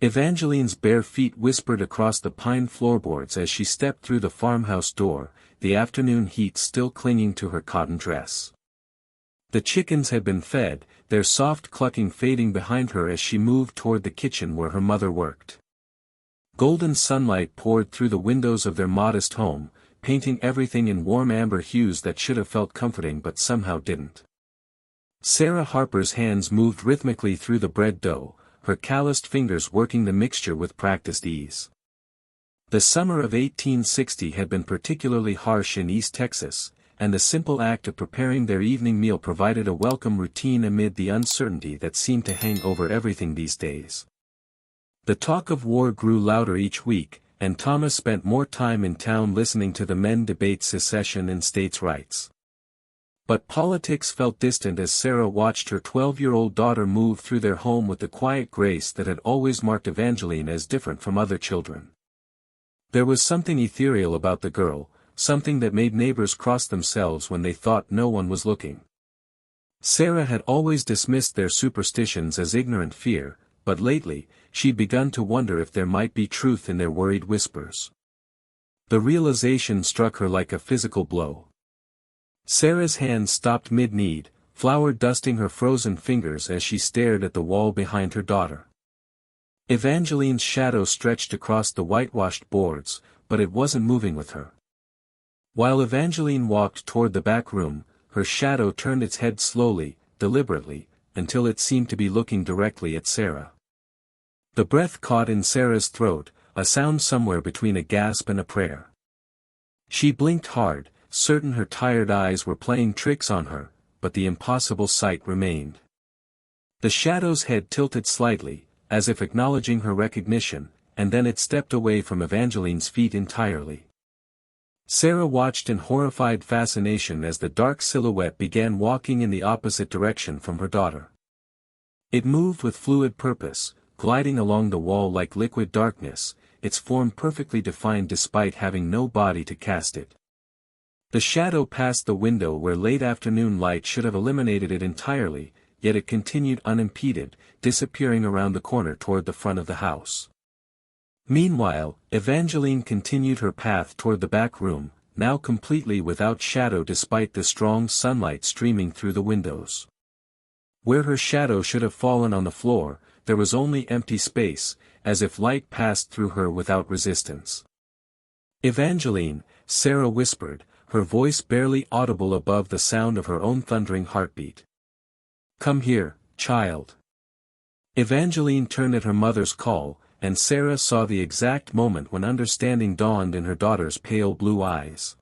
Evangeline's bare feet whispered across the pine floorboards as she stepped through the farmhouse door, the afternoon heat still clinging to her cotton dress. The chickens had been fed, their soft clucking fading behind her as she moved toward the kitchen where her mother worked. Golden sunlight poured through the windows of their modest home, painting everything in warm amber hues that should have felt comforting but somehow didn't. Sarah Harper's hands moved rhythmically through the bread dough, her calloused fingers working the mixture with practiced ease. The summer of 1860 had been particularly harsh in East Texas, and the simple act of preparing their evening meal provided a welcome routine amid the uncertainty that seemed to hang over everything these days. The talk of war grew louder each week, and Thomas spent more time in town listening to the men debate secession and states' rights. But politics felt distant as Sarah watched her 12-year-old daughter move through their home with the quiet grace that had always marked Evangeline as different from other children. There was something ethereal about the girl, something that made neighbors cross themselves when they thought no one was looking. Sarah had always dismissed their superstitions as ignorant fear, but lately, she'd begun to wonder if there might be truth in their worried whispers. The realization struck her like a physical blow. Sarah's hand stopped mid-knead, flour dusting her frozen fingers as she stared at the wall behind her daughter. Evangeline's shadow stretched across the whitewashed boards, but it wasn't moving with her. While Evangeline walked toward the back room, her shadow turned its head slowly, deliberately, until it seemed to be looking directly at Sarah. The breath caught in Sarah's throat, a sound somewhere between a gasp and a prayer. She blinked hard, certain her tired eyes were playing tricks on her, but the impossible sight remained. The shadow's head tilted slightly, as if acknowledging her recognition, and then it stepped away from Evangeline's feet entirely. Sarah watched in horrified fascination as the dark silhouette began walking in the opposite direction from her daughter. It moved with fluid purpose, gliding along the wall like liquid darkness, its form perfectly defined despite having no body to cast it. The shadow passed the window where late afternoon light should have eliminated it entirely, yet it continued unimpeded, disappearing around the corner toward the front of the house. Meanwhile, Evangeline continued her path toward the back room, now completely without shadow despite the strong sunlight streaming through the windows. Where her shadow should have fallen on the floor, there was only empty space, as if light passed through her without resistance. "Evangeline," Sarah whispered, her voice barely audible above the sound of her own thundering heartbeat. "Come here, child." Evangeline turned at her mother's call, and Sarah saw the exact moment when understanding dawned in her daughter's pale blue eyes.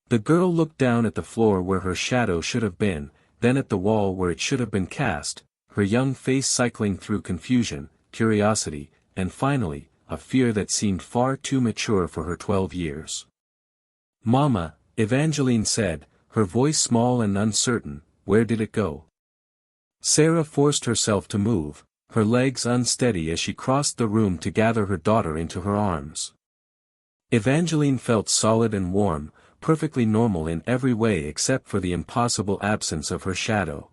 The girl looked down at the floor where her shadow should have been, then at the wall where it should have been cast, her young face cycling through confusion, curiosity, and finally, a fear that seemed far too mature for her 12 years. "Mama," Evangeline said, her voice small and uncertain, "where did it go?" Sarah forced herself to move, her legs unsteady as she crossed the room to gather her daughter into her arms. Evangeline felt solid and warm, perfectly normal in every way except for the impossible absence of her shadow.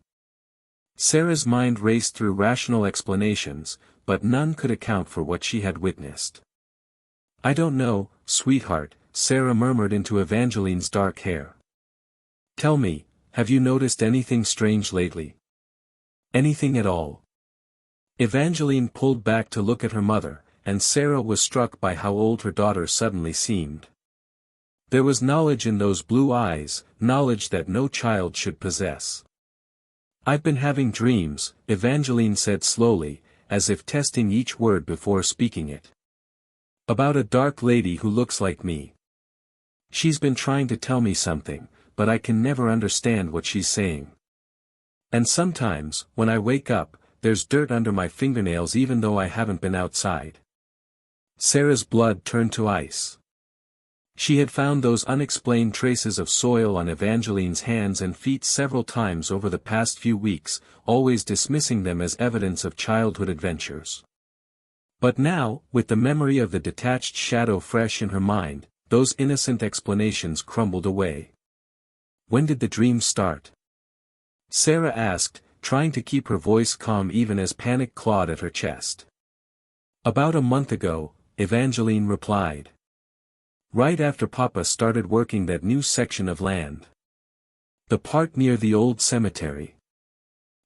Sarah's mind raced through rational explanations, but none could account for what she had witnessed. "I don't know, sweetheart," Sarah murmured into Evangeline's dark hair. "Tell me, have you noticed anything strange lately? Anything at all?" Evangeline pulled back to look at her mother, and Sarah was struck by how old her daughter suddenly seemed. There was knowledge in those blue eyes, knowledge that no child should possess. "I've been having dreams," Evangeline said slowly, as if testing each word before speaking it. "About a dark lady who looks like me. She's been trying to tell me something, but I can never understand what she's saying. And sometimes, when I wake up, there's dirt under my fingernails even though I haven't been outside." Sarah's blood turned to ice. She had found those unexplained traces of soil on Evangeline's hands and feet several times over the past few weeks, always dismissing them as evidence of childhood adventures. But now, with the memory of the detached shadow fresh in her mind, those innocent explanations crumbled away. "When did the dream start?" Sarah asked, trying to keep her voice calm even as panic clawed at her chest. About a month ago, Evangeline replied. Right after Papa started working that new section of land. The part near the old cemetery.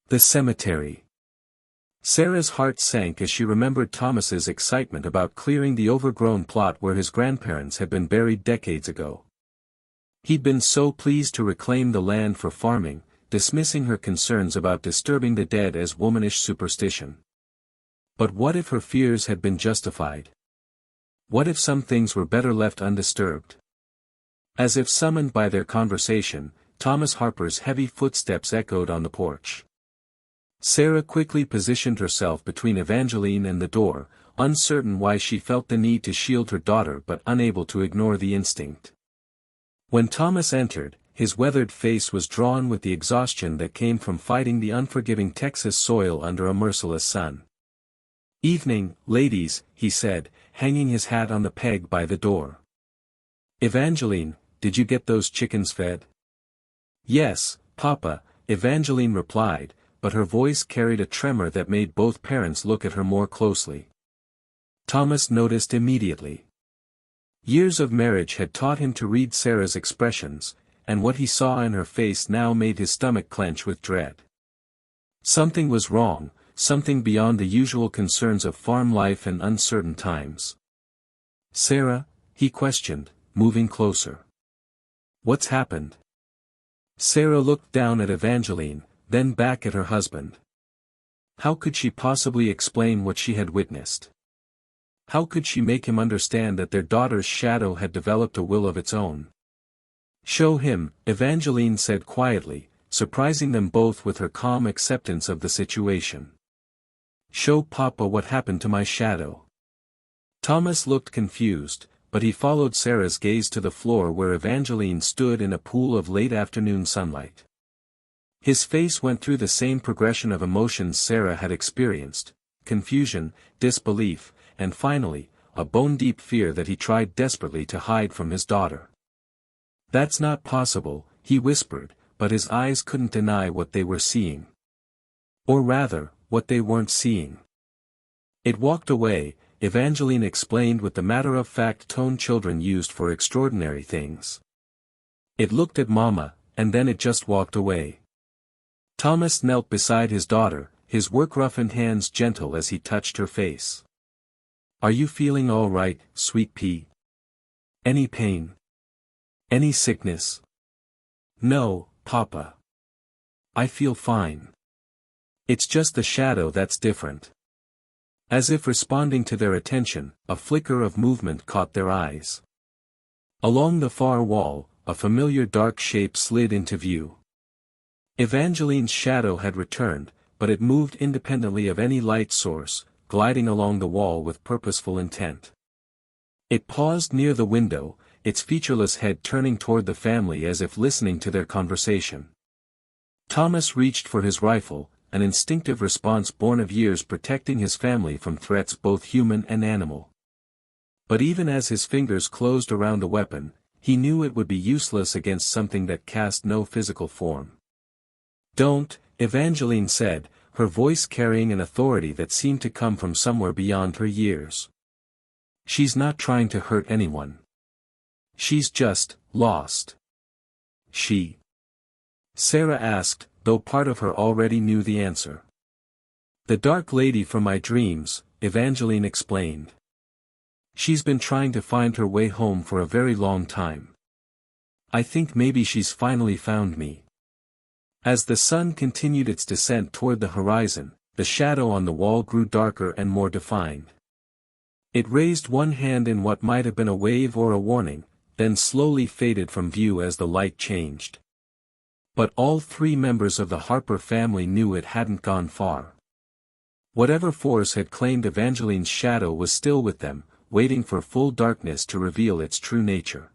The cemetery. Sarah's heart sank as she remembered Thomas's excitement about clearing the overgrown plot where his grandparents had been buried decades ago. He'd been so pleased to reclaim the land for farming, dismissing her concerns about disturbing the dead as womanish superstition. But what if her fears had been justified? What if some things were better left undisturbed? As if summoned by their conversation, Thomas Harper's heavy footsteps echoed on the porch. Sarah quickly positioned herself between Evangeline and the door, uncertain why she felt the need to shield her daughter but unable to ignore the instinct. When Thomas entered, his weathered face was drawn with the exhaustion that came from fighting the unforgiving Texas soil under a merciless sun. "Evening, ladies," he said, hanging his hat on the peg by the door. "Evangeline, did you get those chickens fed?" "Yes, Papa," Evangeline replied, but her voice carried a tremor that made both parents look at her more closely. Thomas noticed immediately. Years of marriage had taught him to read Sarah's expressions, and what he saw in her face now made his stomach clench with dread. Something was wrong, something beyond the usual concerns of farm life and uncertain times. "Sarah," he questioned, moving closer. "What's happened?" Sarah looked down at Evangeline, then back at her husband. How could she possibly explain what she had witnessed? How could she make him understand that their daughter's shadow had developed a will of its own? "Show him," Evangeline said quietly, surprising them both with her calm acceptance of the situation. "Show Papa what happened to my shadow." Thomas looked confused, but he followed Sarah's gaze to the floor where Evangeline stood in a pool of late afternoon sunlight. His face went through the same progression of emotions Sarah had experienced: confusion, disbelief, and finally, a bone-deep fear that he tried desperately to hide from his daughter. "That's not possible," he whispered, but his eyes couldn't deny what they were seeing. Or rather, what they weren't seeing. "It walked away," Evangeline explained with the matter-of-fact tone children used for extraordinary things. "It looked at Mama, and then it just walked away." Thomas knelt beside his daughter, his work-roughened hands gentle as he touched her face. "Are you feeling all right, sweet pea? Any pain? Any sickness?" "No, Papa. I feel fine. It's just the shadow that's different." As if responding to their attention, a flicker of movement caught their eyes. Along the far wall, a familiar dark shape slid into view. Evangeline's shadow had returned, but it moved independently of any light source, gliding along the wall with purposeful intent. It paused near the window, its featureless head turning toward the family as if listening to their conversation. Thomas reached for his rifle, an instinctive response born of years protecting his family from threats both human and animal. But even as his fingers closed around the weapon, he knew it would be useless against something that cast no physical form. "Don't," Evangeline said, her voice carrying an authority that seemed to come from somewhere beyond her years. "She's not trying to hurt anyone. She's just lost." "She?" Sarah asked, though part of her already knew the answer. "The dark lady from my dreams," Evangeline explained. "She's been trying to find her way home for a very long time. I think maybe she's finally found me." As the sun continued its descent toward the horizon, the shadow on the wall grew darker and more defined. It raised one hand in what might have been a wave or a warning, then slowly faded from view as the light changed. But all three members of the Harper family knew it hadn't gone far. Whatever force had claimed Evangeline's shadow was still with them, waiting for full darkness to reveal its true nature.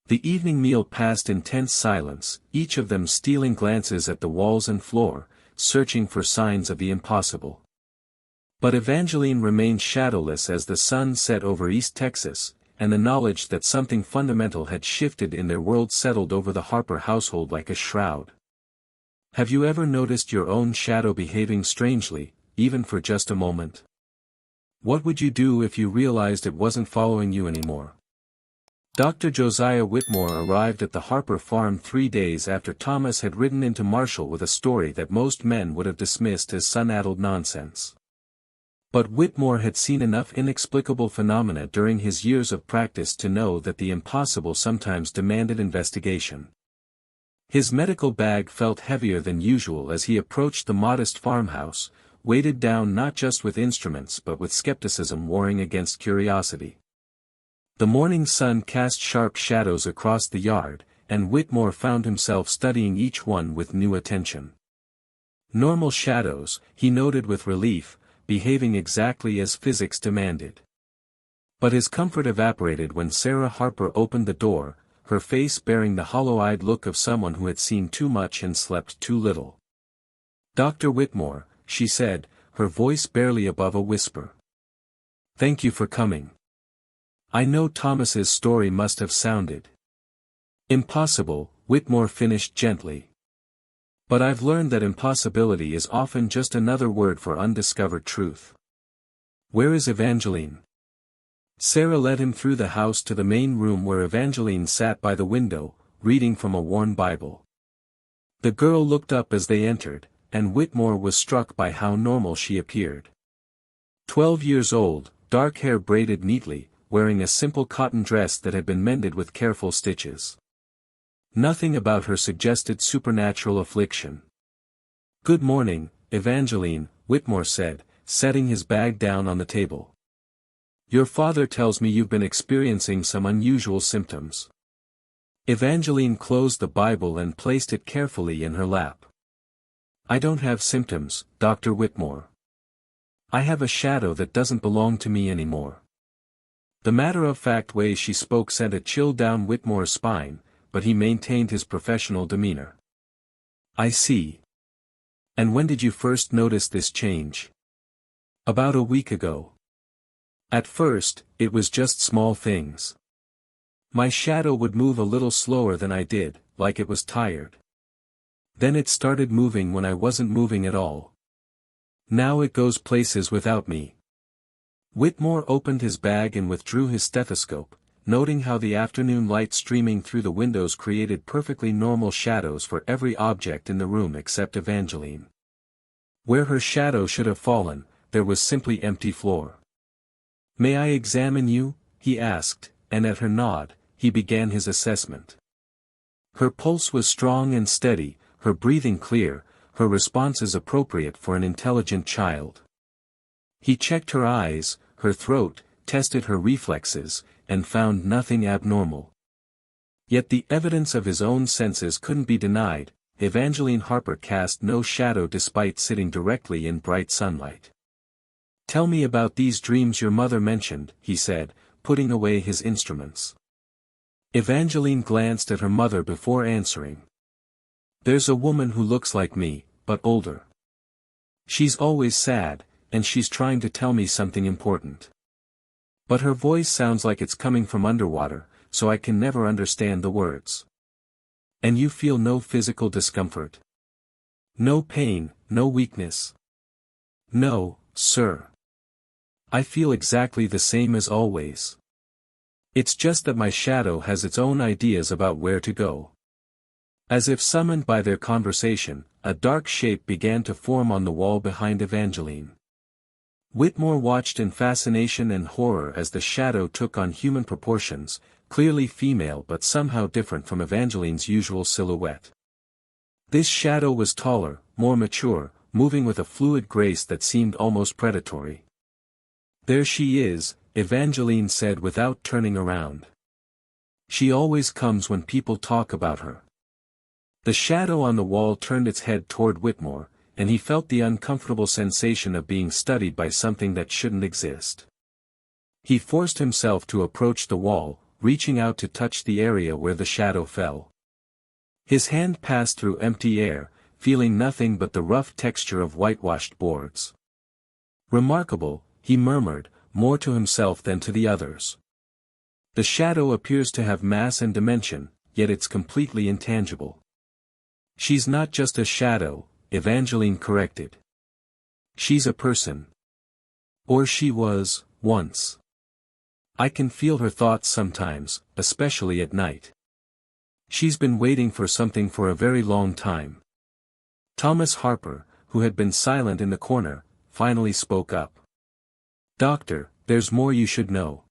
The evening meal passed in tense silence, each of them stealing glances at the walls and floor, searching for signs of the impossible. But Evangeline remained shadowless as the sun set over East Texas, and the knowledge that something fundamental had shifted in their world settled over the Harper household like a shroud. Have you ever noticed your own shadow behaving strangely, even for just a moment? What would you do if you realized it wasn't following you anymore? Dr. Josiah Whitmore arrived at the Harper farm 3 days after Thomas had ridden into Marshall with a story that most men would have dismissed as sun-addled nonsense. But Whitmore had seen enough inexplicable phenomena during his years of practice to know that the impossible sometimes demanded investigation. His medical bag felt heavier than usual as he approached the modest farmhouse, weighted down not just with instruments but with skepticism warring against curiosity. The morning sun cast sharp shadows across the yard, and Whitmore found himself studying each one with new attention. Normal shadows, he noted with relief, behaving exactly as physics demanded. But his comfort evaporated when Sarah Harper opened the door, her face bearing the hollow-eyed look of someone who had seen too much and slept too little. "Dr. Whitmore," she said, her voice barely above a whisper. "Thank you for coming. I know Thomas's story must have sounded impossible," Whitmore finished gently. "But I've learned that impossibility is often just another word for undiscovered truth. Where is Evangeline?" Sarah led him through the house to the main room where Evangeline sat by the window, reading from a worn Bible. The girl looked up as they entered, and Whitmore was struck by how normal she appeared. 12 years old, dark hair braided neatly, wearing a simple cotton dress that had been mended with careful stitches. Nothing about her suggested supernatural affliction. "Good morning, Evangeline," Whitmore said, setting his bag down on the table. "Your father tells me you've been experiencing some unusual symptoms." Evangeline closed the Bible and placed it carefully in her lap. "I don't have symptoms, Dr. Whitmore. I have a shadow that doesn't belong to me anymore." The matter-of-fact way she spoke sent a chill down Whitmore's spine, but he maintained his professional demeanor. "I see. And when did you first notice this change?" "About a week ago. At first, it was just small things. My shadow would move a little slower than I did, like it was tired. Then it started moving when I wasn't moving at all. Now it goes places without me." Whitmore opened his bag and withdrew his stethoscope, noting how the afternoon light streaming through the windows created perfectly normal shadows for every object in the room except Evangeline. Where her shadow should have fallen, there was simply empty floor. "May I examine you?" he asked, and at her nod, he began his assessment. Her pulse was strong and steady, her breathing clear, her responses appropriate for an intelligent child. He checked her eyes, her throat, tested her reflexes, and found nothing abnormal. Yet the evidence of his own senses couldn't be denied. Evangeline Harper cast no shadow despite sitting directly in bright sunlight. "Tell me about these dreams your mother mentioned," he said, putting away his instruments. Evangeline glanced at her mother before answering. "There's a woman who looks like me, but older. She's always sad, and she's trying to tell me something important. But her voice sounds like it's coming from underwater, so I can never understand the words." "And you feel no physical discomfort? No pain, no weakness?" "No, sir. I feel exactly the same as always. It's just that my shadow has its own ideas about where to go." As if summoned by their conversation, a dark shape began to form on the wall behind Evangeline. Whitmore watched in fascination and horror as the shadow took on human proportions, clearly female but somehow different from Evangeline's usual silhouette. This shadow was taller, more mature, moving with a fluid grace that seemed almost predatory. "There she is," Evangeline said without turning around. "She always comes when people talk about her." The shadow on the wall turned its head toward Whitmore, and he felt the uncomfortable sensation of being studied by something that shouldn't exist. He forced himself to approach the wall, reaching out to touch the area where the shadow fell. His hand passed through empty air, feeling nothing but the rough texture of whitewashed boards. "Remarkable," he murmured, more to himself than to the others. "The shadow appears to have mass and dimension, yet it's completely intangible." "She's not just a shadow," Evangeline corrected. "She's a person." Or she was, once. I can feel her thoughts sometimes, especially at night. She's been waiting for something for a very long time. Thomas Harper, who had been silent in the corner, finally spoke up. Doctor, there's more you should know.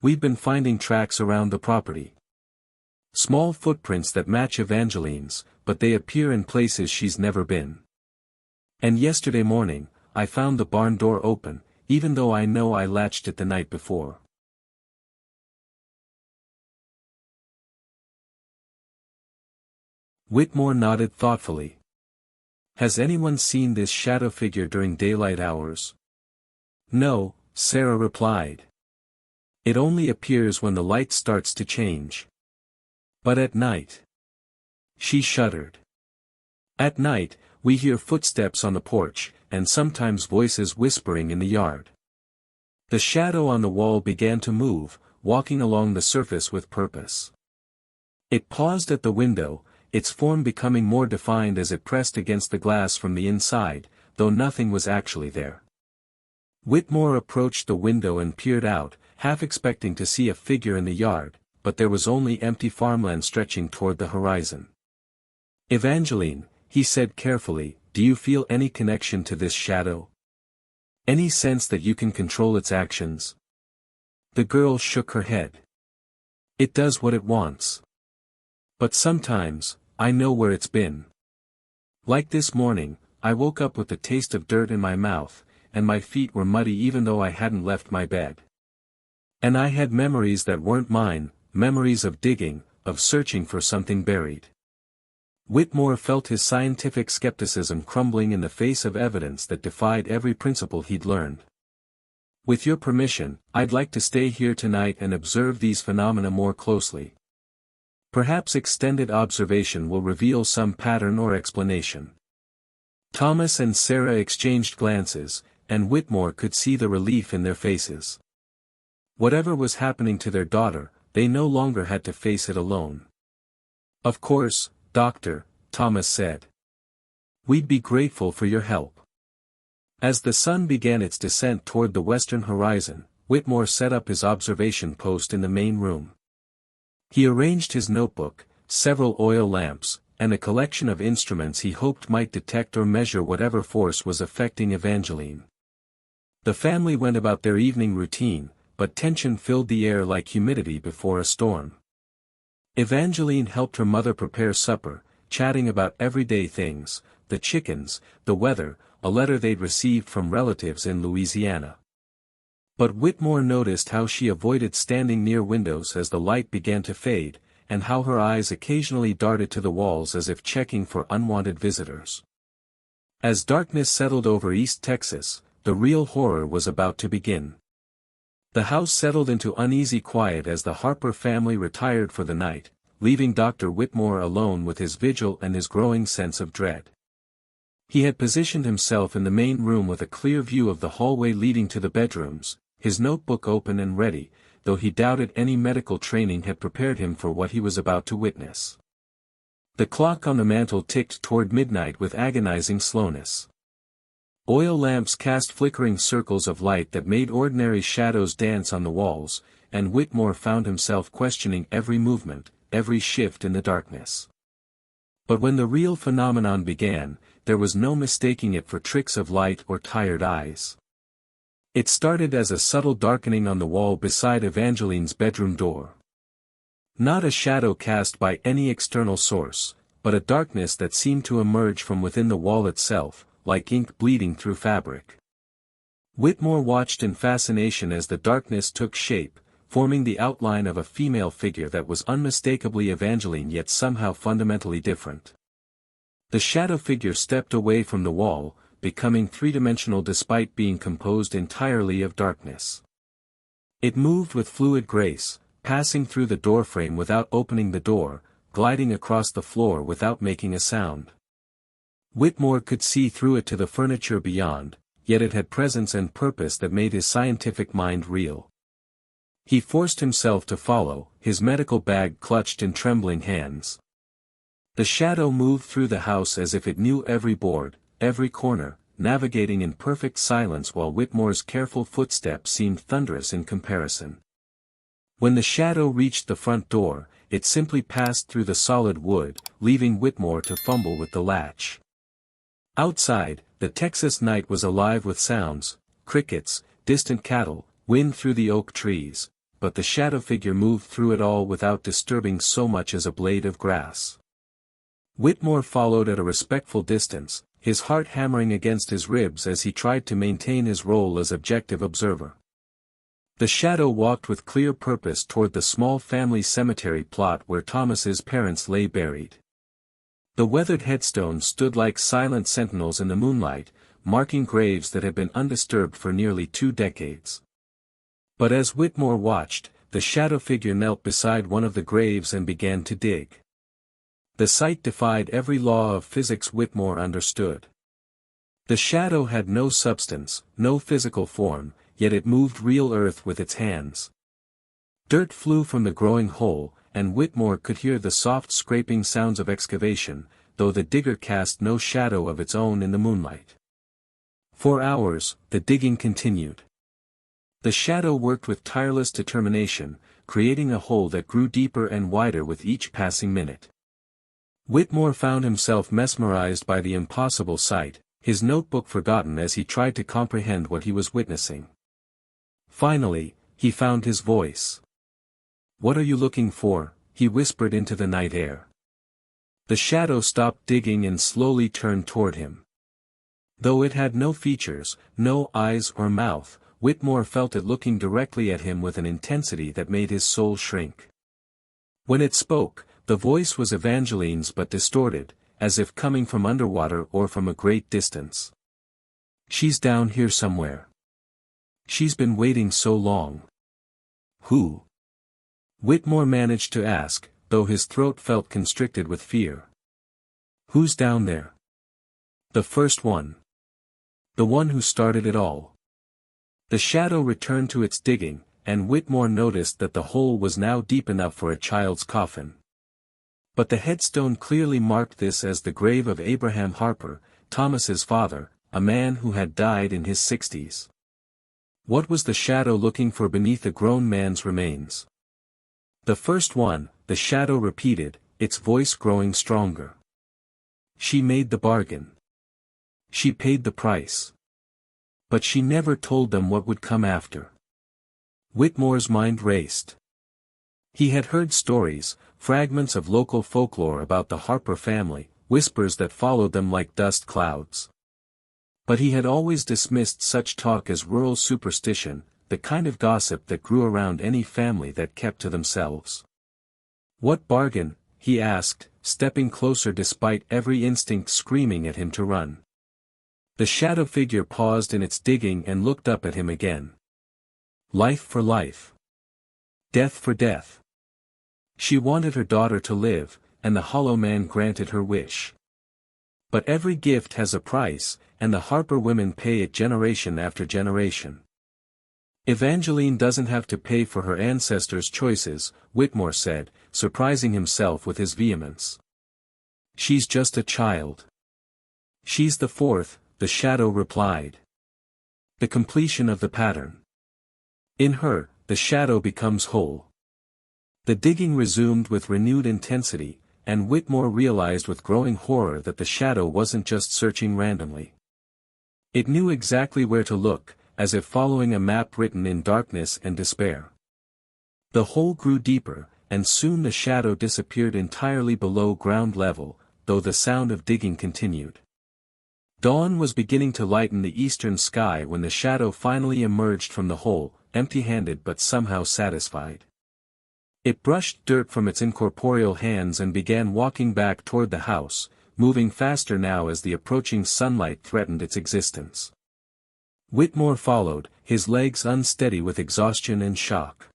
We've been finding tracks around the property. Small footprints that match Evangeline's, but they appear in places she's never been. And yesterday morning, I found the barn door open, even though I know I latched it the night before. Whitmore nodded thoughtfully. Has anyone seen this shadow figure during daylight hours? No, Sarah replied. It only appears when the light starts to change. But at night. She shuddered. At night, we hear footsteps on the porch, and sometimes voices whispering in the yard. The shadow on the wall began to move, walking along the surface with purpose. It paused at the window, its form becoming more defined as it pressed against the glass from the inside, though nothing was actually there. Whitmore approached the window and peered out, half expecting to see a figure in the yard, but there was only empty farmland stretching toward the horizon. Evangeline, he said carefully, do you feel any connection to this shadow? Any sense that you can control its actions? The girl shook her head. It does what it wants. But sometimes, I know where it's been. Like this morning, I woke up with the taste of dirt in my mouth, and my feet were muddy even though I hadn't left my bed. And I had memories that weren't mine, memories of digging, of searching for something buried. Whitmore felt his scientific skepticism crumbling in the face of evidence that defied every principle he'd learned. With your permission, I'd like to stay here tonight and observe these phenomena more closely. Perhaps extended observation will reveal some pattern or explanation. Thomas and Sarah exchanged glances, and Whitmore could see the relief in their faces. Whatever was happening to their daughter, they no longer had to face it alone. Of course, Doctor, Thomas said. We'd be grateful for your help. As the sun began its descent toward the western horizon, Whitmore set up his observation post in the main room. He arranged his notebook, several oil lamps, and a collection of instruments he hoped might detect or measure whatever force was affecting Evangeline. The family went about their evening routine, but tension filled the air like humidity before a storm. Evangeline helped her mother prepare supper, chatting about everyday things, the chickens, the weather, a letter they'd received from relatives in Louisiana. But Whitmore noticed how she avoided standing near windows as the light began to fade, and how her eyes occasionally darted to the walls as if checking for unwanted visitors. As darkness settled over East Texas, the real horror was about to begin. The house settled into uneasy quiet as the Harper family retired for the night, leaving Dr. Whitmore alone with his vigil and his growing sense of dread. He had positioned himself in the main room with a clear view of the hallway leading to the bedrooms, his notebook open and ready, though he doubted any medical training had prepared him for what he was about to witness. The clock on the mantel ticked toward midnight with agonizing slowness. Oil lamps cast flickering circles of light that made ordinary shadows dance on the walls, and Whitmore found himself questioning every movement, every shift in the darkness. But when the real phenomenon began, there was no mistaking it for tricks of light or tired eyes. It started as a subtle darkening on the wall beside Evangeline's bedroom door. Not a shadow cast by any external source, but a darkness that seemed to emerge from within the wall itself, like ink bleeding through fabric. Whitmore watched in fascination as the darkness took shape, forming the outline of a female figure that was unmistakably Evangeline yet somehow fundamentally different. The shadow figure stepped away from the wall, becoming three-dimensional despite being composed entirely of darkness. It moved with fluid grace, passing through the doorframe without opening the door, gliding across the floor without making a sound. Whitmore could see through it to the furniture beyond, yet it had presence and purpose that made his scientific mind reel. He forced himself to follow, his medical bag clutched in trembling hands. The shadow moved through the house as if it knew every board, every corner, navigating in perfect silence while Whitmore's careful footsteps seemed thunderous in comparison. When the shadow reached the front door, it simply passed through the solid wood, leaving Whitmore to fumble with the latch. Outside, the Texas night was alive with sounds, crickets, distant cattle, wind through the oak trees, but the shadow figure moved through it all without disturbing so much as a blade of grass. Whitmore followed at a respectful distance, his heart hammering against his ribs as he tried to maintain his role as objective observer. The shadow walked with clear purpose toward the small family cemetery plot where Thomas's parents lay buried. The weathered headstones stood like silent sentinels in the moonlight, marking graves that had been undisturbed for nearly 2 decades. But as Whitmore watched, the shadow figure knelt beside one of the graves and began to dig. The sight defied every law of physics Whitmore understood. The shadow had no substance, no physical form, yet it moved real earth with its hands. Dirt flew from the growing hole, and Whitmore could hear the soft scraping sounds of excavation, though the digger cast no shadow of its own in the moonlight. For hours, the digging continued. The shadow worked with tireless determination, creating a hole that grew deeper and wider with each passing minute. Whitmore found himself mesmerized by the impossible sight, his notebook forgotten as he tried to comprehend what he was witnessing. Finally, he found his voice. "What are you looking for?" he whispered into the night air. The shadow stopped digging and slowly turned toward him. Though it had no features, no eyes or mouth, Whitmore felt it looking directly at him with an intensity that made his soul shrink. When it spoke, the voice was Evangeline's but distorted, as if coming from underwater or from a great distance. "She's down here somewhere. She's been waiting so long." "Who?" Whitmore managed to ask, though his throat felt constricted with fear. "Who's down there?" "The first one. The one who started it all." The shadow returned to its digging, and Whitmore noticed that the hole was now deep enough for a child's coffin. But the headstone clearly marked this as the grave of Abraham Harper, Thomas's father, a man who had died in his 60s. What was the shadow looking for beneath a grown man's remains? "The first one," the shadow repeated, its voice growing stronger. "She made the bargain. She paid the price. But she never told them what would come after." Whitmore's mind raced. He had heard stories, fragments of local folklore about the Harper family, whispers that followed them like dust clouds. But he had always dismissed such talk as rural superstition, the kind of gossip that grew around any family that kept to themselves. "What bargain?" he asked, stepping closer despite every instinct screaming at him to run. The shadow figure paused in its digging and looked up at him again. "Life for life. Death for death." She wanted her daughter to live, and the hollow man granted her wish. But every gift has a price, and the Harper women pay it generation after generation. "Evangeline doesn't have to pay for her ancestors' choices," Whitmore said, surprising himself with his vehemence. "She's just a child." "She's the fourth," the shadow replied. "The completion of the pattern. In her, the shadow becomes whole." The digging resumed with renewed intensity, and Whitmore realized with growing horror that the shadow wasn't just searching randomly. It knew exactly where to look, as if following a map written in darkness and despair. The hole grew deeper, and soon the shadow disappeared entirely below ground level, though the sound of digging continued. Dawn was beginning to lighten the eastern sky when the shadow finally emerged from the hole, empty-handed but somehow satisfied. It brushed dirt from its incorporeal hands and began walking back toward the house, moving faster now as the approaching sunlight threatened its existence. Whitmore followed, his legs unsteady with exhaustion and shock.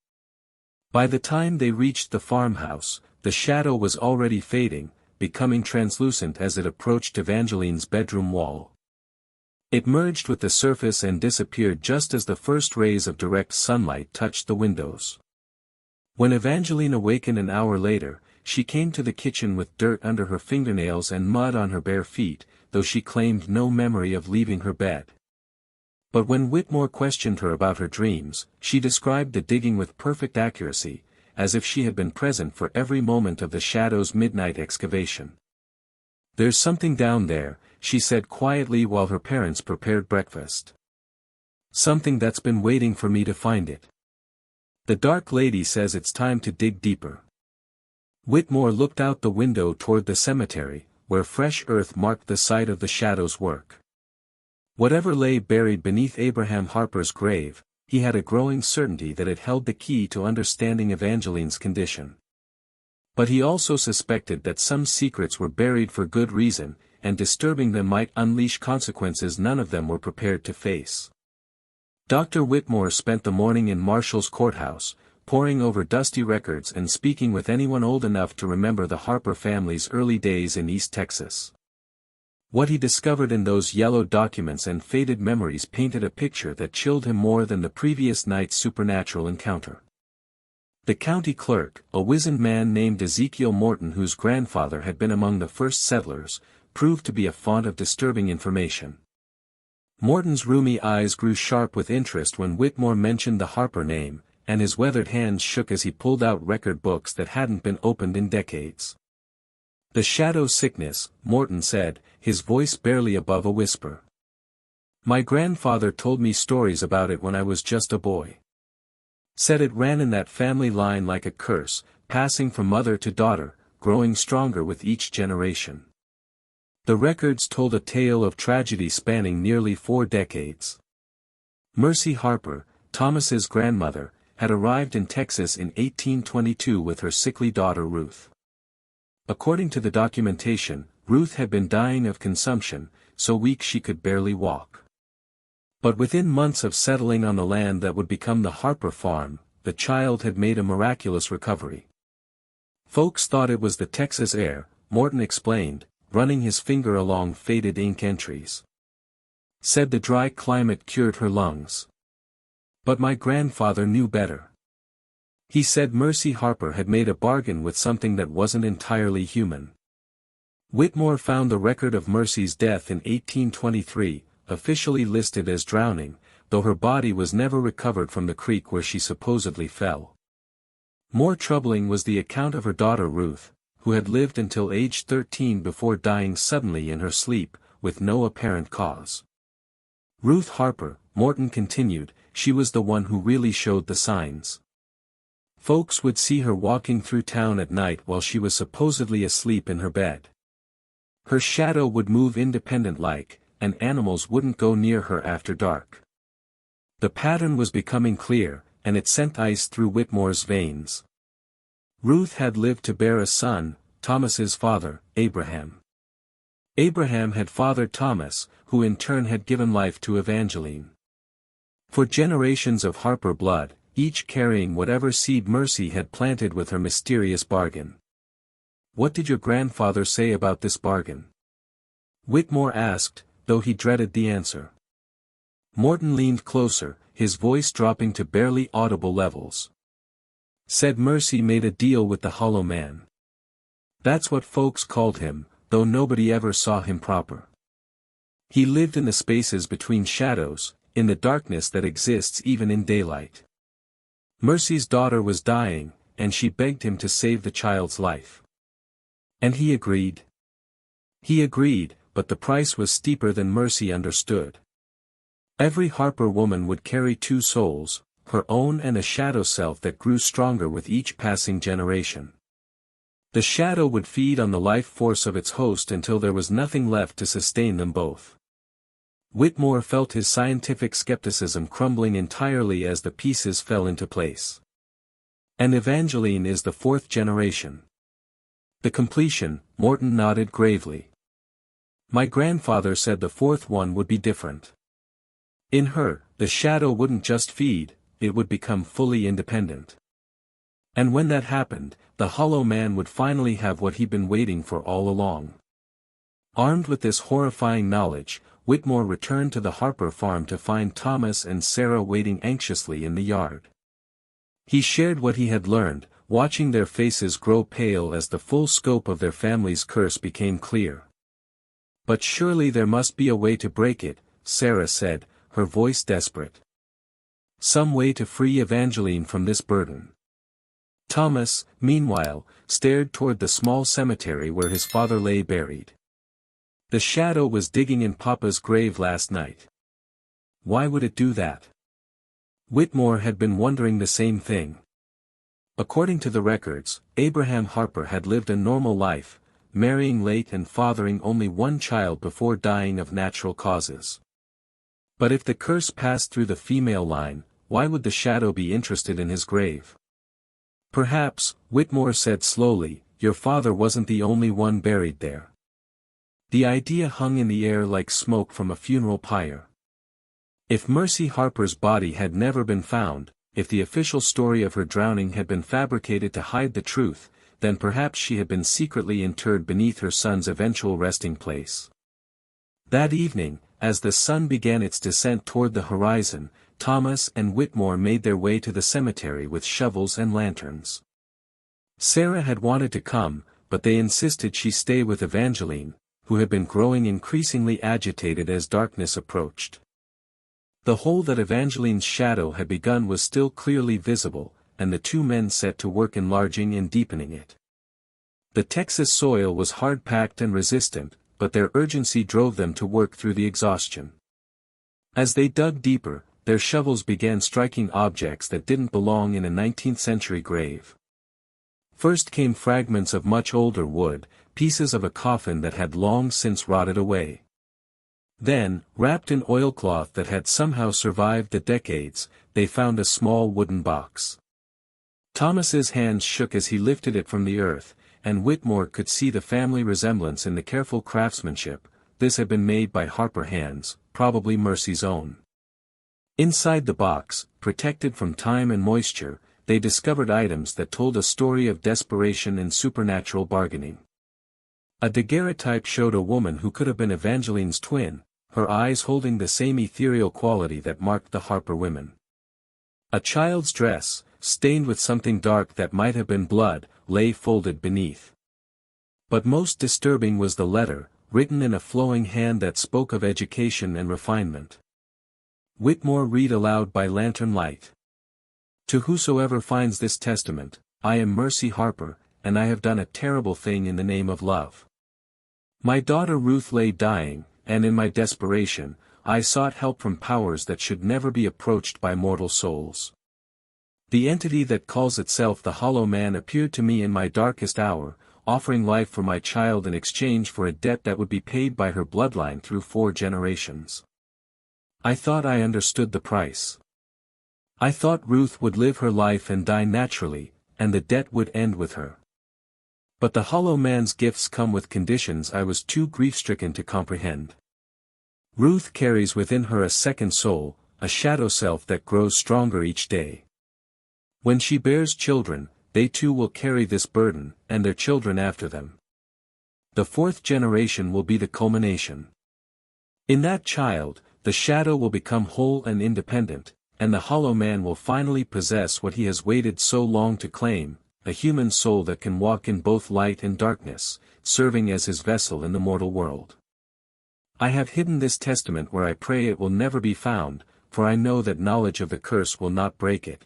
By the time they reached the farmhouse, the shadow was already fading, becoming translucent as it approached Evangeline's bedroom wall. It merged with the surface and disappeared just as the first rays of direct sunlight touched the windows. When Evangeline awakened an hour later, she came to the kitchen with dirt under her fingernails and mud on her bare feet, though she claimed no memory of leaving her bed. But when Whitmore questioned her about her dreams, she described the digging with perfect accuracy, as if she had been present for every moment of the Shadow's midnight excavation. "There's something down there," she said quietly while her parents prepared breakfast. "Something that's been waiting for me to find it. The Dark Lady says it's time to dig deeper." Whitmore looked out the window toward the cemetery, where fresh earth marked the site of the Shadow's work. Whatever lay buried beneath Abraham Harper's grave, he had a growing certainty that it held the key to understanding Evangeline's condition. But he also suspected that some secrets were buried for good reason, and disturbing them might unleash consequences none of them were prepared to face. Dr. Whitmore spent the morning in Marshall's courthouse, poring over dusty records and speaking with anyone old enough to remember the Harper family's early days in East Texas. What he discovered in those yellowed documents and faded memories painted a picture that chilled him more than the previous night's supernatural encounter. The county clerk, a wizened man named Ezekiel Morton whose grandfather had been among the first settlers, proved to be a font of disturbing information. Morton's rheumy eyes grew sharp with interest when Whitmore mentioned the Harper name, and his weathered hands shook as he pulled out record books that hadn't been opened in decades. "The Shadow sickness," Morton said, his voice barely above a whisper. "My grandfather told me stories about it when I was just a boy. Said it ran in that family line like a curse, passing from mother to daughter, growing stronger with each generation. The records told a tale of tragedy spanning nearly 4 decades. Mercy Harper, Thomas's grandmother, had arrived in Texas in 1822 with her sickly daughter Ruth. According to the documentation, Ruth had been dying of consumption, so weak she could barely walk. But within months of settling on the land that would become the Harper farm, the child had made a miraculous recovery. Folks thought it was the Texas air," Morton explained, running his finger along faded ink entries. "Said the dry climate cured her lungs. But my grandfather knew better. He said Mercy Harper had made a bargain with something that wasn't entirely human." Whitmore found the record of Mercy's death in 1823, officially listed as drowning, though her body was never recovered from the creek where she supposedly fell. More troubling was the account of her daughter Ruth, who had lived until age 13 before dying suddenly in her sleep, with no apparent cause. Ruth Harper, Morton continued, she was the one who really showed the signs. Folks would see her walking through town at night while she was supposedly asleep in her bed. Her shadow would move independent-like, and animals wouldn't go near her after dark. The pattern was becoming clear, and it sent ice through Whitmore's veins. Ruth had lived to bear a son, Thomas's father, Abraham. Abraham had fathered Thomas, who in turn had given life to Evangeline. For generations of Harper blood, each carrying whatever seed Mercy had planted with her mysterious bargain. "What did your grandfather say about this bargain?" Whitmore asked, though he dreaded the answer. Morton leaned closer, his voice dropping to barely audible levels. "Said Mercy made a deal with the Hollow Man. That's what folks called him, though nobody ever saw him proper. He lived in the spaces between shadows, in the darkness that exists even in daylight. Mercy's daughter was dying, and she begged him to save the child's life. And he agreed. He agreed, but the price was steeper than Mercy understood. Every Harper woman would carry 2 souls, her own and a shadow self that grew stronger with each passing generation. The shadow would feed on the life force of its host until there was nothing left to sustain them both." Whitmore felt his scientific skepticism crumbling entirely as the pieces fell into place. "And Evangeline is the 4th generation." "The completion," Morton nodded gravely. "My grandfather said the 4th one would be different. In her, the shadow wouldn't just feed, it would become fully independent. And when that happened, the Hollow Man would finally have what he'd been waiting for all along." Armed with this horrifying knowledge, Whitmore returned to the Harper farm to find Thomas and Sarah waiting anxiously in the yard. He shared what he had learned, watching their faces grow pale as the full scope of their family's curse became clear. But surely there must be a way to break it, Sarah said, her voice desperate. Some way to free Evangeline from this burden. Thomas, meanwhile, stared toward the small cemetery where his father lay buried. The shadow was digging in Papa's grave last night. Why would it do that? Whitmore had been wondering the same thing. According to the records, Abraham Harper had lived a normal life, marrying late and fathering only one child before dying of natural causes. But if the curse passed through the female line, why would the shadow be interested in his grave? Perhaps, Whitmore said slowly, your father wasn't the only one buried there. The idea hung in the air like smoke from a funeral pyre. If Mercy Harper's body had never been found, if the official story of her drowning had been fabricated to hide the truth, then perhaps she had been secretly interred beneath her son's eventual resting place. That evening, as the sun began its descent toward the horizon, Thomas and Whitmore made their way to the cemetery with shovels and lanterns. Sarah had wanted to come, but they insisted she stay with Evangeline, who had been growing increasingly agitated as darkness approached. The hole that Evangeline's shadow had begun was still clearly visible, and the two men set to work enlarging and deepening it. The Texas soil was hard-packed and resistant, but their urgency drove them to work through the exhaustion. As they dug deeper, their shovels began striking objects that didn't belong in a 19th-century grave. First came fragments of much older wood, pieces of a coffin that had long since rotted away. Then, wrapped in oilcloth that had somehow survived the decades, they found a small wooden box. Thomas's hands shook as he lifted it from the earth, and Whitmore could see the family resemblance in the careful craftsmanship. This had been made by Harper hands, probably Mercy's own. Inside the box, protected from time and moisture, they discovered items that told a story of desperation and supernatural bargaining. A daguerreotype showed a woman who could have been Evangeline's twin, her eyes holding the same ethereal quality that marked the Harper women. A child's dress, stained with something dark that might have been blood, lay folded beneath. But most disturbing was the letter, written in a flowing hand that spoke of education and refinement. Whitmore read aloud by lantern light. To whosoever finds this testament, I am Mercy Harper, and I have done a terrible thing in the name of love. My daughter Ruth lay dying, and in my desperation, I sought help from powers that should never be approached by mortal souls. The entity that calls itself the Hollow Man appeared to me in my darkest hour, offering life for my child in exchange for a debt that would be paid by her bloodline through 4 generations. I thought I understood the price. I thought Ruth would live her life and die naturally, and the debt would end with her. But the Hollow Man's gifts come with conditions I was too grief-stricken to comprehend. Ruth carries within her a second soul, a shadow self that grows stronger each day. When she bears children, they too will carry this burden, and their children after them. The 4th generation will be the culmination. In that child, the shadow will become whole and independent, and the Hollow Man will finally possess what he has waited so long to claim, a human soul that can walk in both light and darkness, serving as his vessel in the mortal world. I have hidden this testament where I pray it will never be found, for I know that knowledge of the curse will not break it.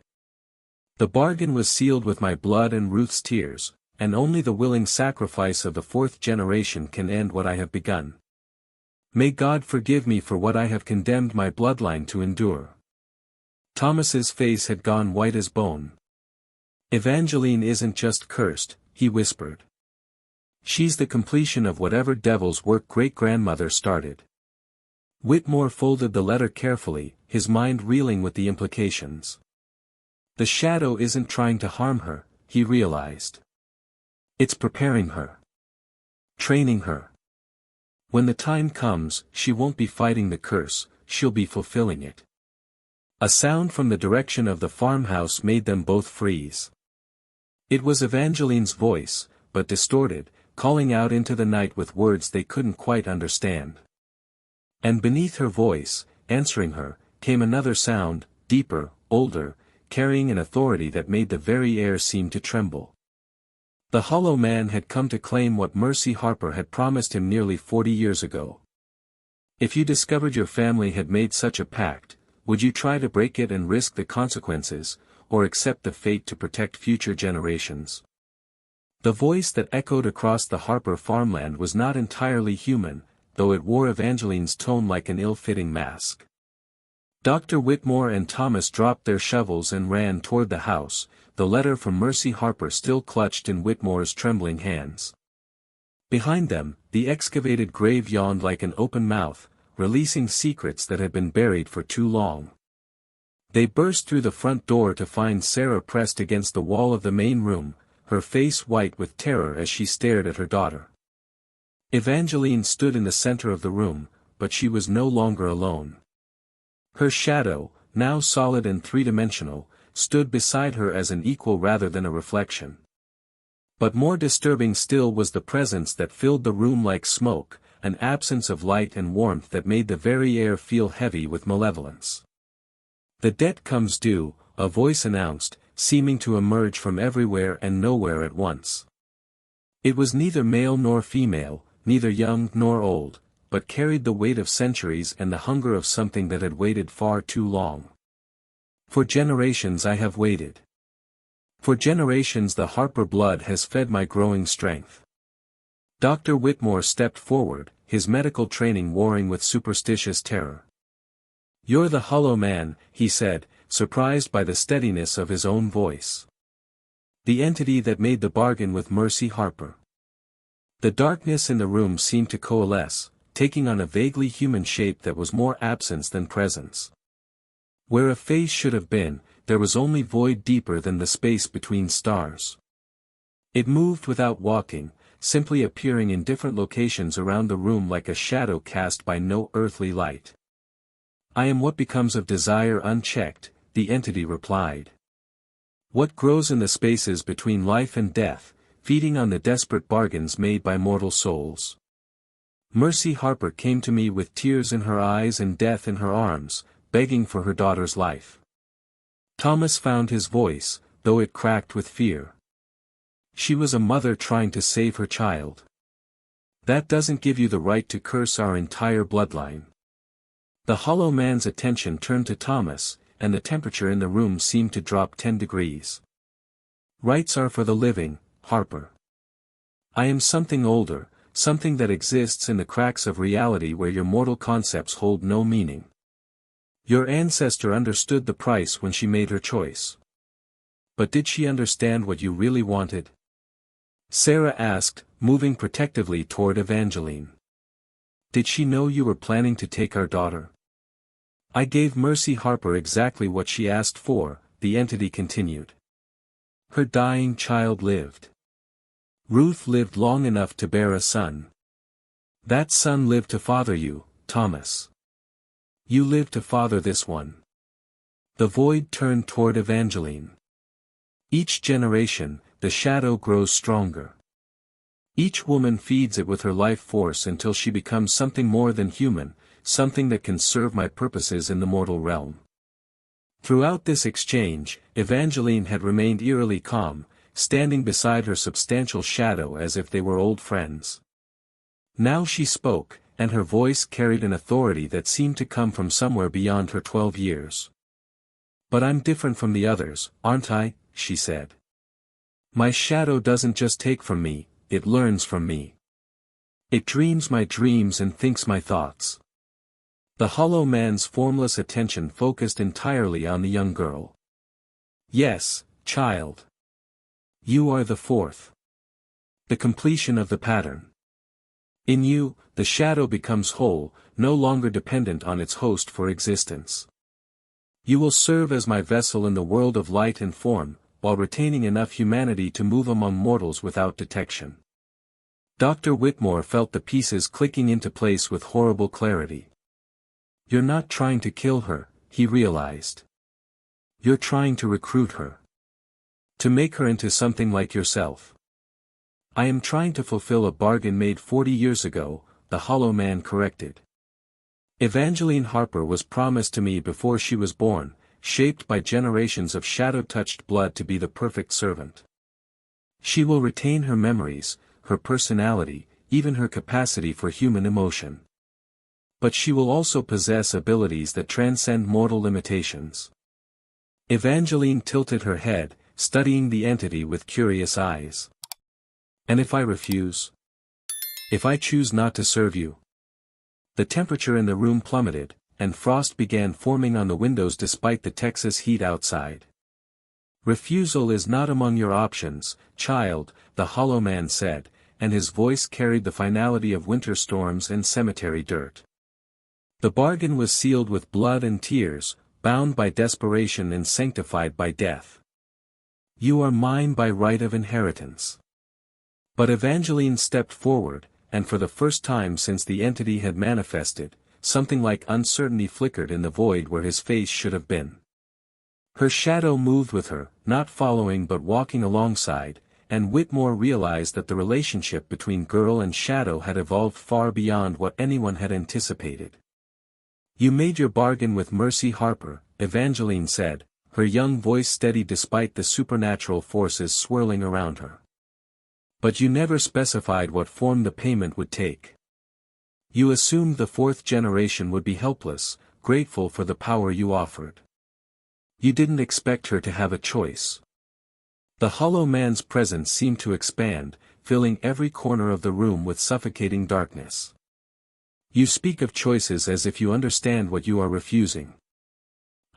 The bargain was sealed with my blood and Ruth's tears, and only the willing sacrifice of the 4th generation can end what I have begun. May God forgive me for what I have condemned my bloodline to endure. Thomas's face had gone white as bone. Evangeline isn't just cursed, he whispered. She's the completion of whatever devil's work great-grandmother started. Whitmore folded the letter carefully, his mind reeling with the implications. The shadow isn't trying to harm her, he realized. It's preparing her. Training her. When the time comes, she won't be fighting the curse, she'll be fulfilling it. A sound from the direction of the farmhouse made them both freeze. It was Evangeline's voice, but distorted, calling out into the night with words they couldn't quite understand. And beneath her voice, answering her, came another sound, deeper, older, carrying an authority that made the very air seem to tremble. The hollow man had come to claim what Mercy Harper had promised him nearly 40 years ago. If you discovered your family had made such a pact, would you try to break it and risk the consequences, or accept the fate to protect future generations? The voice that echoed across the Harper farmland was not entirely human, though it wore Evangeline's tone like an ill-fitting mask. Dr. Whitmore and Thomas dropped their shovels and ran toward the house, the letter from Mercy Harper still clutched in Whitmore's trembling hands. Behind them, the excavated grave yawned like an open mouth, releasing secrets that had been buried for too long. They burst through the front door to find Sarah pressed against the wall of the main room, her face white with terror as she stared at her daughter. Evangeline stood in the center of the room, but she was no longer alone. Her shadow, now solid and three-dimensional, stood beside her as an equal rather than a reflection. But more disturbing still was the presence that filled the room like smoke, an absence of light and warmth that made the very air feel heavy with malevolence. "The debt comes due," a voice announced, seeming to emerge from everywhere and nowhere at once. It was neither male nor female, neither young nor old, but carried the weight of centuries and the hunger of something that had waited far too long. "For generations I have waited. For generations the Harper blood has fed my growing strength." Dr. Whitmore stepped forward, his medical training warring with superstitious terror. "You're the hollow man," he said, surprised by the steadiness of his own voice. "The entity that made the bargain with Mercy Harper." The darkness in the room seemed to coalesce, taking on a vaguely human shape that was more absence than presence. Where a face should have been, there was only void deeper than the space between stars. It moved without walking, simply appearing in different locations around the room like a shadow cast by no earthly light. "I am what becomes of desire unchecked," the entity replied. "What grows in the spaces between life and death, feeding on the desperate bargains made by mortal souls. Mercy Harper came to me with tears in her eyes and death in her arms, begging for her daughter's life." Thomas found his voice, though it cracked with fear. "She was a mother trying to save her child. That doesn't give you the right to curse our entire bloodline." The hollow man's attention turned to Thomas, and the temperature in the room seemed to drop 10 degrees. "Rights are for the living, Harper. I am something older, something that exists in the cracks of reality where your mortal concepts hold no meaning. Your ancestor understood the price when she made her choice. But did she understand what you really wanted?" Sarah asked, moving protectively toward Evangeline. "Did she know you were planning to take our daughter?" "I gave Mercy Harper exactly what she asked for," the entity continued. "Her dying child lived. Ruth lived long enough to bear a son. That son lived to father you, Thomas. You lived to father this one." The void turned toward Evangeline. "Each generation, the shadow grows stronger. Each woman feeds it with her life force until she becomes something more than human, something that can serve my purposes in the mortal realm." Throughout this exchange, Evangeline had remained eerily calm, standing beside her substantial shadow as if they were old friends. Now she spoke, and her voice carried an authority that seemed to come from somewhere beyond her 12 years. "But I'm different from the others, aren't I?" she said. "My shadow doesn't just take from me, it learns from me. It dreams my dreams and thinks my thoughts." The hollow man's formless attention focused entirely on the young girl. "Yes, child. You are the fourth. The completion of the pattern. In you, the shadow becomes whole, no longer dependent on its host for existence. You will serve as my vessel in the world of light and form, while retaining enough humanity to move among mortals without detection." Dr. Whitmore felt the pieces clicking into place with horrible clarity. "You're not trying to kill her," he realized. "You're trying to recruit her. To make her into something like yourself." "I am trying to fulfill a bargain made 40 years ago," the hollow man corrected. "Evangeline Harper was promised to me before she was born, shaped by generations of shadow-touched blood to be the perfect servant. She will retain her memories, her personality, even her capacity for human emotion. But she will also possess abilities that transcend mortal limitations. Evangeline tilted her head, studying the entity with curious eyes. And if I refuse? If I choose not to serve you? The temperature in the room plummeted, and frost began forming on the windows despite the Texas heat outside. Refusal is not among your options, child, the hollow man said, and his voice carried the finality of winter storms and cemetery dirt. The bargain was sealed with blood and tears, bound by desperation and sanctified by death. You are mine by right of inheritance. But Evangeline stepped forward, and for the first time since the entity had manifested, something like uncertainty flickered in the void where his face should have been. Her shadow moved with her, not following but walking alongside, and Whitmore realized that the relationship between girl and shadow had evolved far beyond what anyone had anticipated. You made your bargain with Mercy Harper, Evangeline said, her young voice steady despite the supernatural forces swirling around her. But you never specified what form the payment would take. You assumed the fourth generation would be helpless, grateful for the power you offered. You didn't expect her to have a choice. The hollow man's presence seemed to expand, filling every corner of the room with suffocating darkness. You speak of choices as if you understand what you are refusing.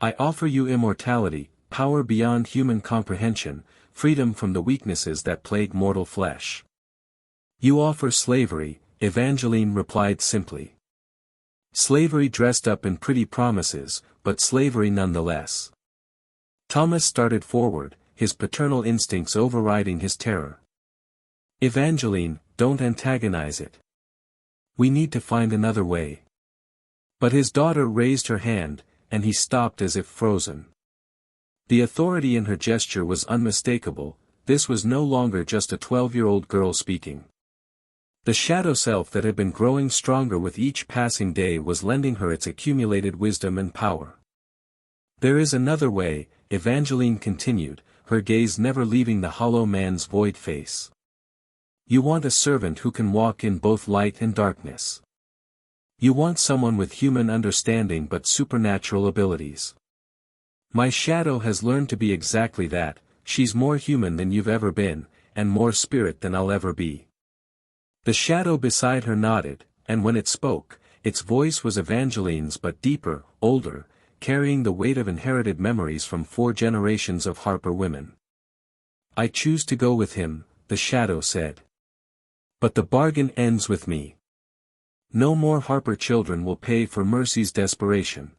I offer you immortality, power beyond human comprehension, freedom from the weaknesses that plague mortal flesh. You offer slavery, Evangeline replied simply. Slavery dressed up in pretty promises, but slavery nonetheless. Thomas started forward, his paternal instincts overriding his terror. Evangeline, don't antagonize it. We need to find another way. But his daughter raised her hand, and he stopped as if frozen. The authority in her gesture was unmistakable. This was no longer just a 12-year-old girl speaking. The shadow self that had been growing stronger with each passing day was lending her its accumulated wisdom and power. There is another way, Evangeline continued, her gaze never leaving the hollow man's void face. You want a servant who can walk in both light and darkness. You want someone with human understanding but supernatural abilities. My shadow has learned to be exactly that. She's more human than you've ever been, and more spirit than I'll ever be. The shadow beside her nodded, and when it spoke, its voice was Evangeline's but deeper, older, carrying the weight of inherited memories from 4 generations of Harper women. I choose to go with him, the shadow said. But the bargain ends with me. No more Harper children will pay for Mercy's desperation.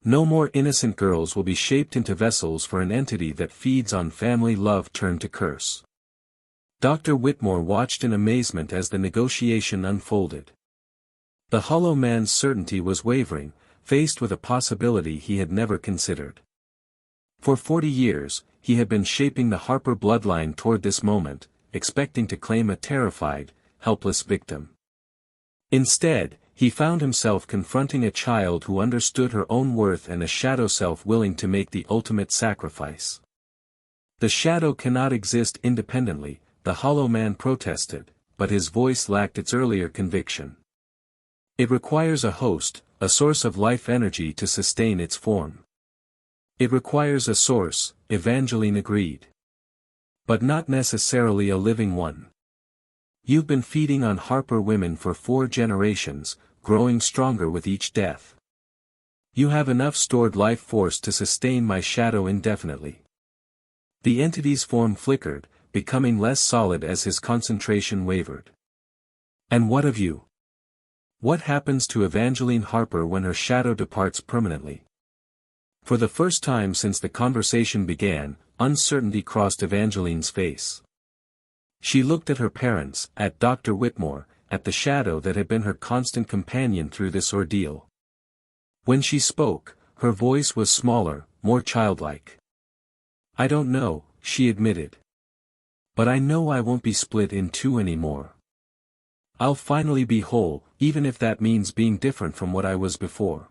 No more innocent girls will be shaped into vessels for an entity that feeds on family love turned to curse. Dr. Whitmore watched in amazement as the negotiation unfolded. The hollow man's certainty was wavering, faced with a possibility he had never considered. For 40 years, he had been shaping the Harper bloodline toward this moment, expecting to claim a terrified, helpless victim. Instead, he found himself confronting a child who understood her own worth and a shadow self willing to make the ultimate sacrifice. The shadow cannot exist independently, the hollow man protested, but his voice lacked its earlier conviction. It requires a host, a source of life energy to sustain its form. It requires a source, Evangeline agreed. But not necessarily a living one. You've been feeding on Harper women for 4 generations, growing stronger with each death. You have enough stored life force to sustain my shadow indefinitely. The entity's form flickered, becoming less solid as his concentration wavered. And what of you? What happens to Evangeline Harper when her shadow departs permanently? For the first time since the conversation began, uncertainty crossed Evangeline's face. She looked at her parents, at Dr. Whitmore, at the shadow that had been her constant companion through this ordeal. When she spoke, her voice was smaller, more childlike. I don't know, she admitted. But I know I won't be split in 2 anymore. I'll finally be whole, even if that means being different from what I was before.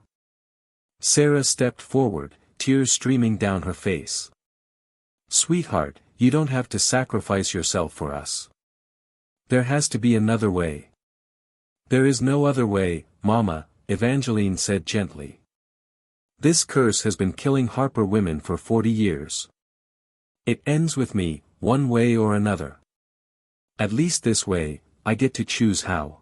Sarah stepped forward, tears streaming down her face. Sweetheart, you don't have to sacrifice yourself for us. There has to be another way. There is no other way, Mama, Evangeline said gently. This curse has been killing Harper women for 40 years. It ends with me, one way or another. At least this way, I get to choose how.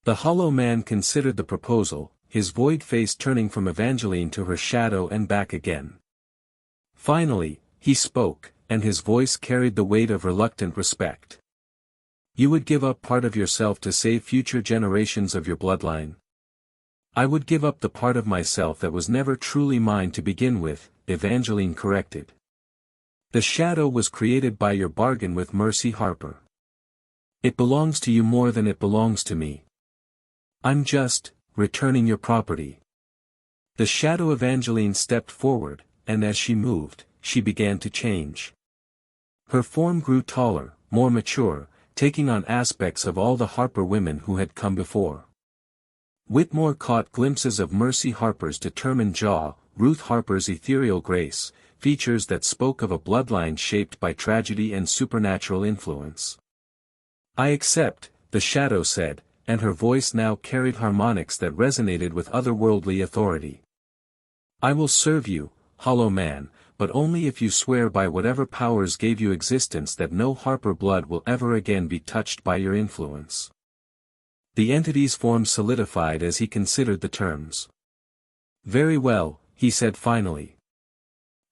The hollow man considered the proposal, his void face turning from Evangeline to her shadow and back again. Finally, he spoke, and his voice carried the weight of reluctant respect. You would give up part of yourself to save future generations of your bloodline. I would give up the part of myself that was never truly mine to begin with, Evangeline corrected. The shadow was created by your bargain with Mercy Harper. It belongs to you more than it belongs to me. I'm just returning your property. The shadow Evangeline stepped forward, and as she moved, she began to change. Her form grew taller, more mature, taking on aspects of all the Harper women who had come before. Whitmore caught glimpses of Mercy Harper's determined jaw, Ruth Harper's ethereal grace, features that spoke of a bloodline shaped by tragedy and supernatural influence. I accept, the shadow said, and her voice now carried harmonics that resonated with otherworldly authority. I will serve you, hollow man, but only if you swear by whatever powers gave you existence that no Harper blood will ever again be touched by your influence. The entity's form solidified as he considered the terms. Very well, he said finally.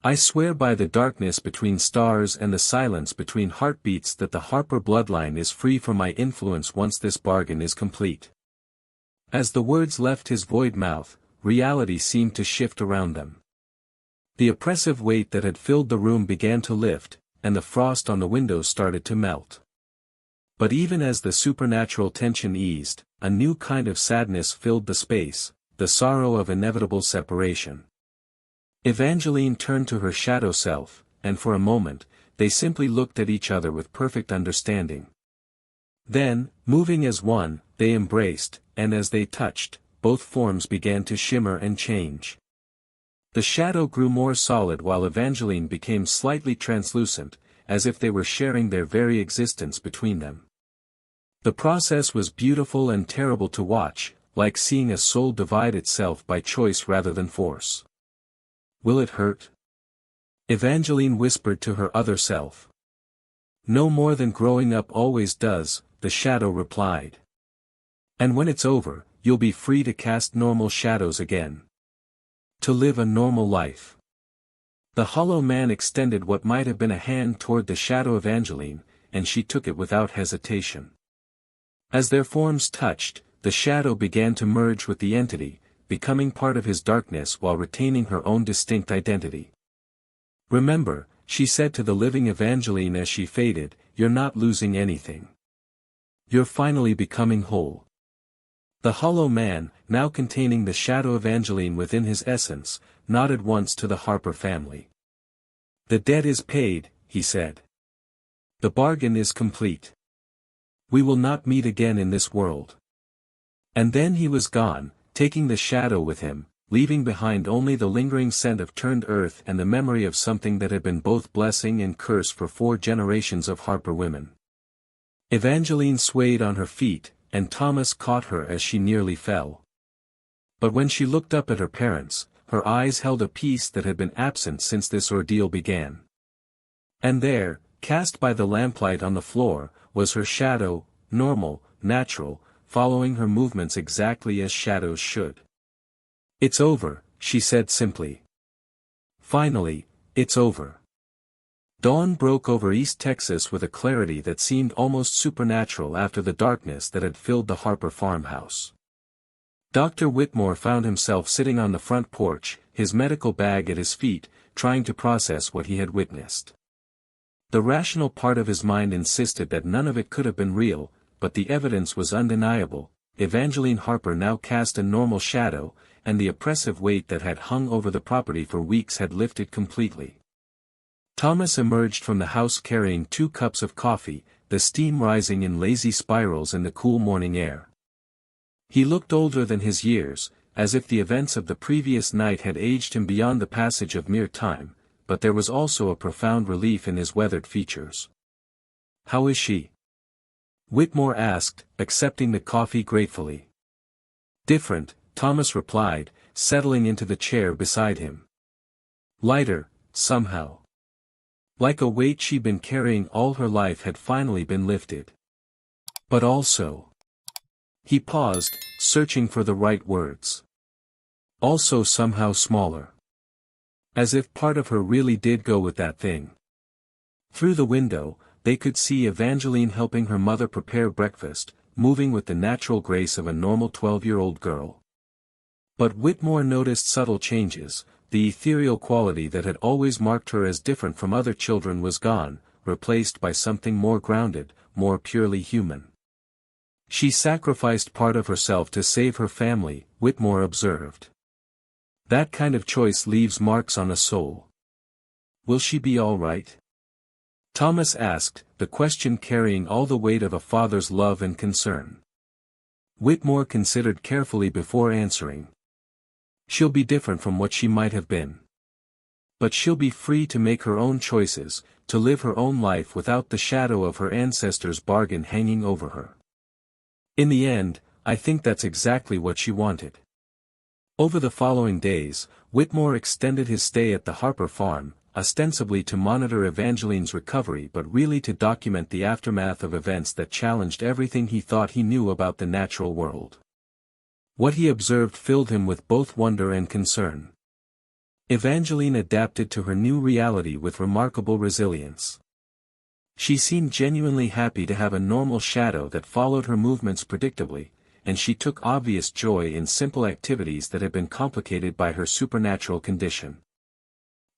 I swear by the darkness between stars and the silence between heartbeats that the Harper bloodline is free from my influence once this bargain is complete. As the words left his void mouth, reality seemed to shift around them. The oppressive weight that had filled the room began to lift, and the frost on the windows started to melt. But even as the supernatural tension eased, a new kind of sadness filled the space, the sorrow of inevitable separation. Evangeline turned to her shadow self, and for a moment, they simply looked at each other with perfect understanding. Then, moving as one, they embraced, and as they touched, both forms began to shimmer and change. The shadow grew more solid while Evangeline became slightly translucent, as if they were sharing their very existence between them. The process was beautiful and terrible to watch, like seeing a soul divide itself by choice rather than force. Will it hurt? Evangeline whispered to her other self. No more than growing up always does, the shadow replied. And when it's over, you'll be free to cast normal shadows again. To live a normal life. The hollow man extended what might have been a hand toward the shadow Evangeline, and she took it without hesitation. As their forms touched, the shadow began to merge with the entity, becoming part of his darkness while retaining her own distinct identity. Remember, she said to the living Evangeline as she faded, you're not losing anything. You're finally becoming whole. The hollow man, now containing the shadow Evangeline within his essence, nodded once to the Harper family. The debt is paid, he said. The bargain is complete. We will not meet again in this world. And then he was gone, taking the shadow with him, leaving behind only the lingering scent of turned earth and the memory of something that had been both blessing and curse for 4 generations of Harper women. Evangeline swayed on her feet, and Thomas caught her as she nearly fell. But when she looked up at her parents, her eyes held a peace that had been absent since this ordeal began. And there, cast by the lamplight on the floor, was her shadow, normal, natural, following her movements exactly as shadows should. It's over, she said simply. Finally, it's over. Dawn broke over East Texas with a clarity that seemed almost supernatural after the darkness that had filled the Harper farmhouse. Dr. Whitmore found himself sitting on the front porch, his medical bag at his feet, trying to process what he had witnessed. The rational part of his mind insisted that none of it could have been real, but the evidence was undeniable. Evangeline Harper now cast a normal shadow, and the oppressive weight that had hung over the property for weeks had lifted completely. Thomas emerged from the house carrying 2 cups of coffee, the steam rising in lazy spirals in the cool morning air. He looked older than his years, as if the events of the previous night had aged him beyond the passage of mere time, but there was also a profound relief in his weathered features. "How is she?" Whitmore asked, accepting the coffee gratefully. "Different," Thomas replied, settling into the chair beside him. "Lighter, somehow. Like a weight she'd been carrying all her life had finally been lifted. But also—" He paused, searching for the right words. "Also somehow smaller. As if part of her really did go with that thing." Through the window, they could see Evangeline helping her mother prepare breakfast, moving with the natural grace of a normal 12-year-old girl. But Whitmore noticed subtle changes. The ethereal quality that had always marked her as different from other children was gone, replaced by something more grounded, more purely human. "She sacrificed part of herself to save her family," Whitmore observed. "That kind of choice leaves marks on a soul. Will she be all right?" Thomas asked, the question carrying all the weight of a father's love and concern. Whitmore considered carefully before answering. "She'll be different from what she might have been. But she'll be free to make her own choices, to live her own life without the shadow of her ancestors' bargain hanging over her. In the end, I think that's exactly what she wanted." Over the following days, Whitmore extended his stay at the Harper farm, ostensibly to monitor Evangeline's recovery but really to document the aftermath of events that challenged everything he thought he knew about the natural world. What he observed filled him with both wonder and concern. Evangeline adapted to her new reality with remarkable resilience. She seemed genuinely happy to have a normal shadow that followed her movements predictably, and she took obvious joy in simple activities that had been complicated by her supernatural condition.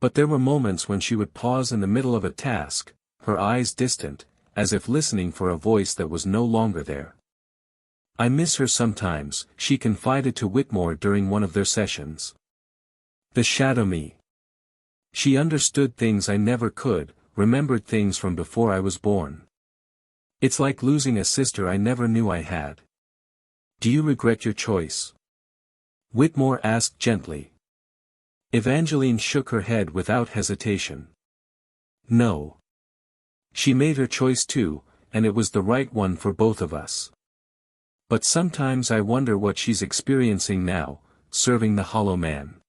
But there were moments when she would pause in the middle of a task, her eyes distant, as if listening for a voice that was no longer there. "I miss her sometimes," she confided to Whitmore during one of their sessions. "The shadow me. She understood things I never could, remembered things from before I was born. It's like losing a sister I never knew I had." "Do you regret your choice?" Whitmore asked gently. Evangeline shook her head without hesitation. "No. She made her choice too, and it was the right one for both of us. But sometimes I wonder what she's experiencing now, serving the hollow man.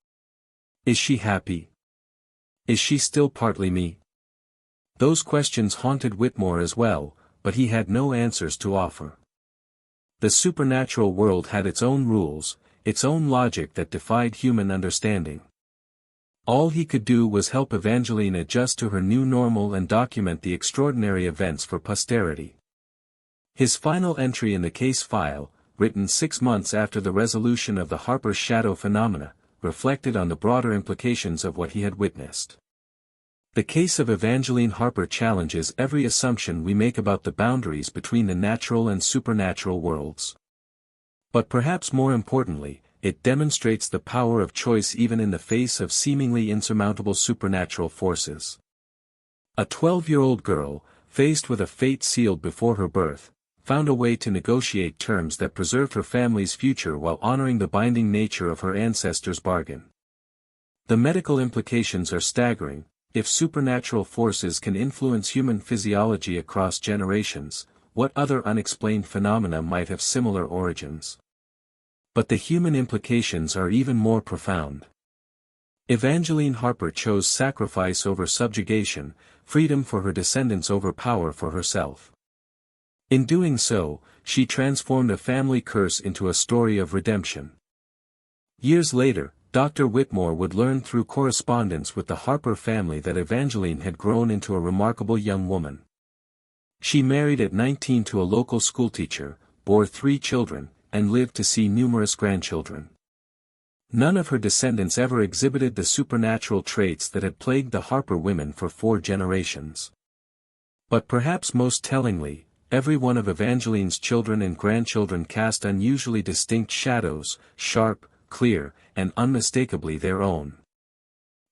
Is she happy? Is she still partly me?" Those questions haunted Whitmore as well, but he had no answers to offer. The supernatural world had its own rules, its own logic that defied human understanding. All he could do was help Evangeline adjust to her new normal and document the extraordinary events for posterity. His final entry in the case file, written 6 months after the resolution of the Harper shadow phenomena, reflected on the broader implications of what he had witnessed. The case of Evangeline Harper challenges every assumption we make about the boundaries between the natural and supernatural worlds. But perhaps more importantly, it demonstrates the power of choice even in the face of seemingly insurmountable supernatural forces. A 12-year-old girl, faced with a fate sealed before her birth, found a way to negotiate terms that preserved her family's future while honoring the binding nature of her ancestors' bargain. The medical implications are staggering. If supernatural forces can influence human physiology across generations, what other unexplained phenomena might have similar origins? But the human implications are even more profound. Evangeline Harper chose sacrifice over subjugation, freedom for her descendants over power for herself. In doing so, she transformed a family curse into a story of redemption. Years later, Dr. Whitmore would learn through correspondence with the Harper family that Evangeline had grown into a remarkable young woman. She married at 19 to a local schoolteacher, bore 3 children, and lived to see numerous grandchildren. None of her descendants ever exhibited the supernatural traits that had plagued the Harper women for 4 generations. But perhaps most tellingly, every one of Evangeline's children and grandchildren cast unusually distinct shadows, sharp, clear, and unmistakably their own.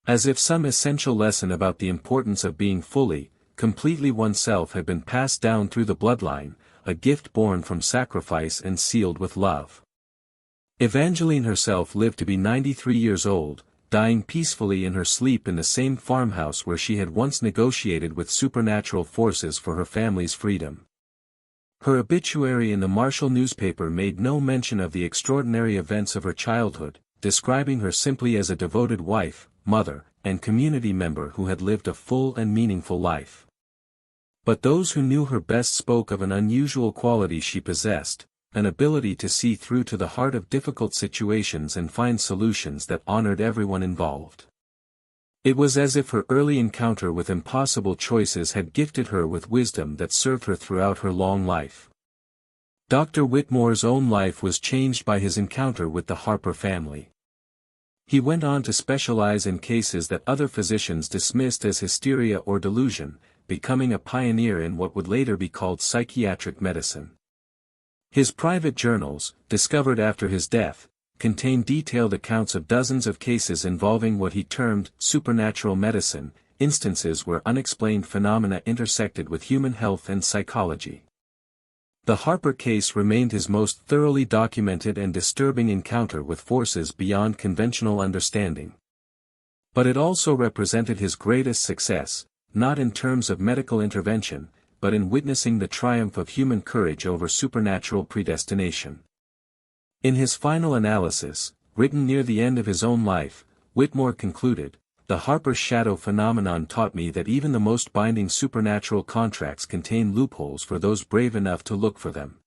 As if some essential lesson about the importance of being fully, completely oneself had been passed down through the bloodline, a gift born from sacrifice and sealed with love. Evangeline herself lived to be 93 years old, dying peacefully in her sleep in the same farmhouse where she had once negotiated with supernatural forces for her family's freedom. Her obituary in the Marshall newspaper made no mention of the extraordinary events of her childhood, describing her simply as a devoted wife, mother, and community member who had lived a full and meaningful life. But those who knew her best spoke of an unusual quality she possessed, an ability to see through to the heart of difficult situations and find solutions that honored everyone involved. It was as if her early encounter with impossible choices had gifted her with wisdom that served her throughout her long life. Dr. Whitmore's own life was changed by his encounter with the Harper family. He went on to specialize in cases that other physicians dismissed as hysteria or delusion, becoming a pioneer in what would later be called psychiatric medicine. His private journals, discovered after his death, contain detailed accounts of dozens of cases involving what he termed supernatural medicine, instances where unexplained phenomena intersected with human health and psychology. The Harper case remained his most thoroughly documented and disturbing encounter with forces beyond conventional understanding. But it also represented his greatest success, not in terms of medical intervention, but in witnessing the triumph of human courage over supernatural predestination. In his final analysis, written near the end of his own life, Whitmore concluded, "The Harper shadow phenomenon taught me that even the most binding supernatural contracts contain loopholes for those brave enough to look for them.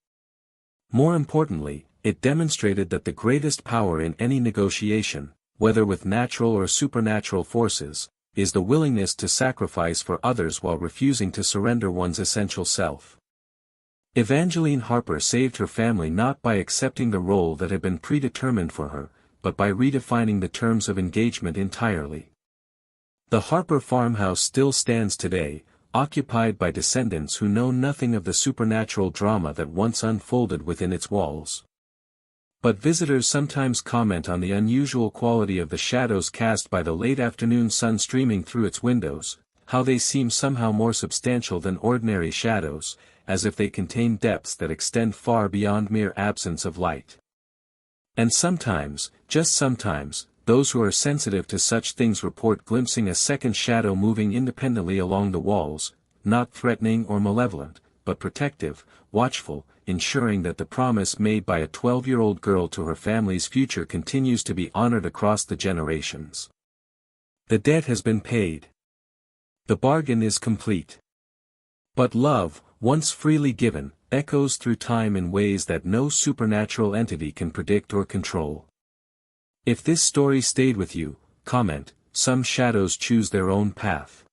More importantly, it demonstrated that the greatest power in any negotiation, whether with natural or supernatural forces, is the willingness to sacrifice for others while refusing to surrender one's essential self." Evangeline Harper saved her family not by accepting the role that had been predetermined for her, but by redefining the terms of engagement entirely. The Harper farmhouse still stands today, occupied by descendants who know nothing of the supernatural drama that once unfolded within its walls. But visitors sometimes comment on the unusual quality of the shadows cast by the late afternoon sun streaming through its windows, how they seem somehow more substantial than ordinary shadows, as if they contain depths that extend far beyond mere absence of light. And sometimes, just sometimes, those who are sensitive to such things report glimpsing a second shadow moving independently along the walls, not threatening or malevolent, but protective, watchful, ensuring that the promise made by a 12-year-old girl to her family's future continues to be honored across the generations. The debt has been paid. The bargain is complete. But love, once freely given, echoes through time in ways that no supernatural entity can predict or control. If this story stayed with you, comment, "Some shadows choose their own path."